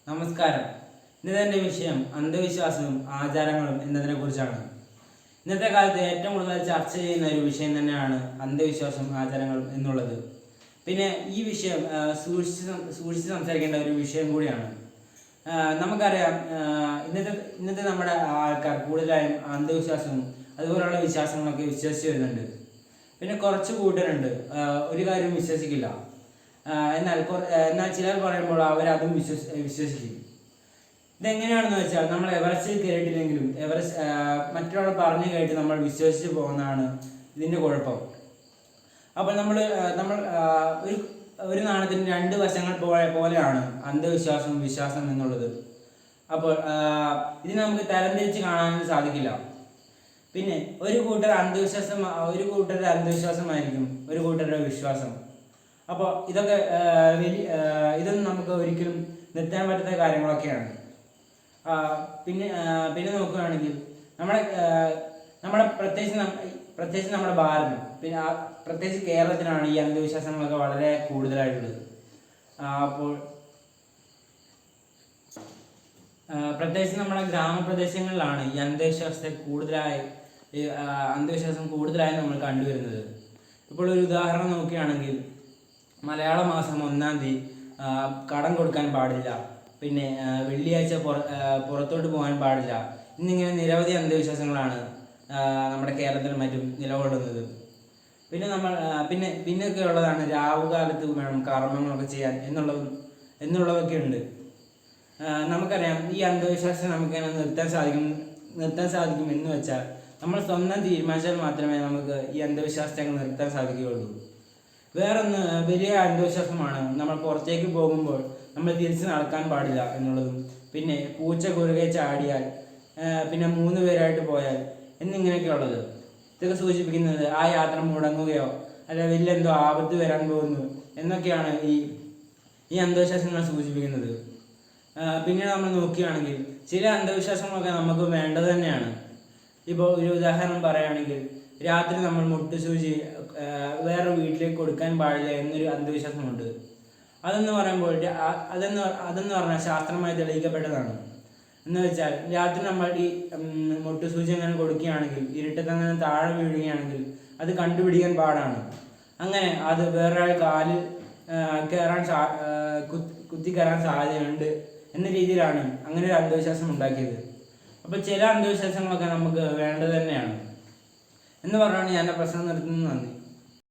നമസ്കാരം. ഇന്നത്തെ വിഷയം അന്ധവിശ്വാസവും ആചാരങ്ങളും എന്നതിനെ കുറിച്ചാണ്. ഇന്നത്തെ കാലത്ത് ഏറ്റവും കൂടുതൽ ചർച്ച ചെയ്യുന്ന ഒരു വിഷയം തന്നെയാണ് അന്ധവിശ്വാസം ആചാരങ്ങളും എന്നുള്ളത്. പിന്നെ ഈ വിഷയം സൂക്ഷിച്ച് സംസാരിക്കേണ്ട ഒരു വിഷയം കൂടിയാണ്. നമുക്കറിയാം, ഇന്നത്തെ നമ്മുടെ ആൾക്കാർ കൂടുതലായും അന്ധവിശ്വാസവും അതുപോലുള്ള വിശ്വാസങ്ങളൊക്കെ വിശ്വസിച്ച് വരുന്നുണ്ട്. പിന്നെ കുറച്ച് കൂട്ടരുണ്ട് ഒരു കാര്യം വിശ്വസിക്കില്ല. എന്നാൽ ചിലർ പറയുമ്പോൾ അവരതും വിശ്വസിക്കും. ഇതെങ്ങനെയാണെന്ന് വെച്ചാൽ, നമ്മൾ എവറസ്റ്റിൽ കയറിയിട്ടില്ലെങ്കിലും മറ്റൊരാൾ പറഞ്ഞു കേട്ട് നമ്മൾ വിശ്വസിച്ച് പോകുന്നതാണ് ഇതിൻ്റെ കുഴപ്പം. അപ്പോൾ നമ്മൾ ഒരു നാണയത്തിന് രണ്ട് വശങ്ങൾ പോലെയാണ് അന്ധവിശ്വാസം വിശ്വാസം എന്നുള്ളത്. അപ്പോൾ ഇതിനെ നമുക്ക് തരംതിരിച്ച് കാണാനും സാധിക്കില്ല. പിന്നെ ഒരു കൂട്ടരുടെ അന്ധവിശ്വാസമായിരിക്കും ഒരു കൂട്ടരുടെ വിശ്വാസം. അപ്പോൾ ഇതൊന്നും നമുക്ക് ഒരിക്കലും നിർത്താൻ പറ്റാത്ത കാര്യങ്ങളൊക്കെയാണ്. പിന്നെ നോക്കുകയാണെങ്കിൽ നമ്മുടെ പ്രത്യേകിച്ച് നമ്മുടെ ഭാരതം, പിന്നെ പ്രത്യേകിച്ച് കേരളത്തിലാണ് ഈ അന്ധവിശ്വാസങ്ങളൊക്കെ വളരെ കൂടുതലായിട്ടുള്ളത്. അപ്പോൾ പ്രത്യേകിച്ച് നമ്മുടെ ഗ്രാമപ്രദേശങ്ങളിലാണ് ഈ അന്ധവിശ്വാസം കൂടുതലായി നമ്മൾ കണ്ടുവരുന്നത്. ഇപ്പോൾ ഒരു ഉദാഹരണം നോക്കുകയാണെങ്കിൽ, മലയാള മാസം 1-ാം തീയതി കടം കൊടുക്കാൻ പാടില്ല, പിന്നെ വെള്ളിയാഴ്ച പുറത്തോട്ട് പോകാൻ പാടില്ല എന്നിങ്ങനെ നിരവധി അന്ധവിശ്വാസങ്ങളാണ് നമ്മുടെ കേരളത്തിലും മറ്റും നിലകൊള്ളുന്നത്. പിന്നൊക്കെ ഉള്ളതാണ് രാവുകാലത്ത് വേണം കർമ്മങ്ങളൊക്കെ ചെയ്യാൻ എന്നുള്ളതൊക്കെ ഉണ്ട്. നമുക്കറിയാം, ഈ അന്ധവിശ്വാസം നമുക്ക് നിർത്താൻ സാധിക്കും എന്ന് വെച്ചാൽ നമ്മൾ സ്വന്തം തീരുമാനിച്ചാൽ മാത്രമേ നമുക്ക് ഈ അന്ധവിശ്വാസത്തെ നിർത്താൻ സാധിക്കുകയുള്ളൂ. വേറൊന്ന് വലിയ അന്ധവിശ്വാസമാണ് നമ്മൾ പുറത്തേക്ക് പോകുമ്പോൾ നമ്മൾ തിരിച്ച് നടക്കാൻ പാടില്ല എന്നുള്ളതും, പിന്നെ പൂച്ച കുറുകെ ചാടിയാൽ, പിന്നെ 3 പേരായിട്ട് പോയാൽ എന്നിങ്ങനെയൊക്കെ ഉള്ളത്. ഇതൊക്കെ സൂചിപ്പിക്കുന്നത് ആ യാത്ര മുടങ്ങുകയോ അല്ല വലിയ എന്തോ ആപത്ത് വരാൻ പോകുന്നു എന്നൊക്കെയാണ് ഈ അന്ധവിശ്വാസങ്ങൾ സൂചിപ്പിക്കുന്നത്. പിന്നെ നമ്മൾ നോക്കുകയാണെങ്കിൽ ചില അന്ധവിശ്വാസങ്ങളൊക്കെ നമുക്ക് വേണ്ടത് തന്നെയാണ്. ഇപ്പോൾ ഒരു ഉദാഹരണം പറയുകയാണെങ്കിൽ, രാത്രി നമ്മൾ മുട്ടുസൂചി വേറെ വീട്ടിലേക്ക് കൊടുക്കാൻ പാടില്ല എന്നൊരു അന്ധവിശ്വാസമുണ്ട്. അതെന്ന് പറഞ്ഞാൽ ശാസ്ത്രമായി തെളിയിക്കപ്പെട്ടതാണ്. എന്ന് വെച്ചാൽ, രാത്രി നമ്മൾ ഈ മുട്ടുസൂചി അങ്ങനെ കൊടുക്കുകയാണെങ്കിൽ, ഇരുട്ടത്തങ്ങനെ താഴെ വീഴുകയാണെങ്കിൽ അത് കണ്ടുപിടിക്കാൻ പാടാണ്. അങ്ങനെ അത് വേറൊരാൾ കാലിൽ കുത്തിക്കയറാൻ സാധ്യതയുണ്ട് എന്ന രീതിയിലാണ് അങ്ങനെ ഒരു അന്ധവിശ്വാസം ഉണ്ടാക്കിയത്. അപ്പോൾ ചില അന്ധവിശ്വാസങ്ങളൊക്കെ നമുക്ക് വേണ്ടത് തന്നെയാണ് എന്ന് പറഞ്ഞാണ് ഞാൻ എൻ്റെ പ്രശ്നം നിർത്തുന്നത്. നന്ദി.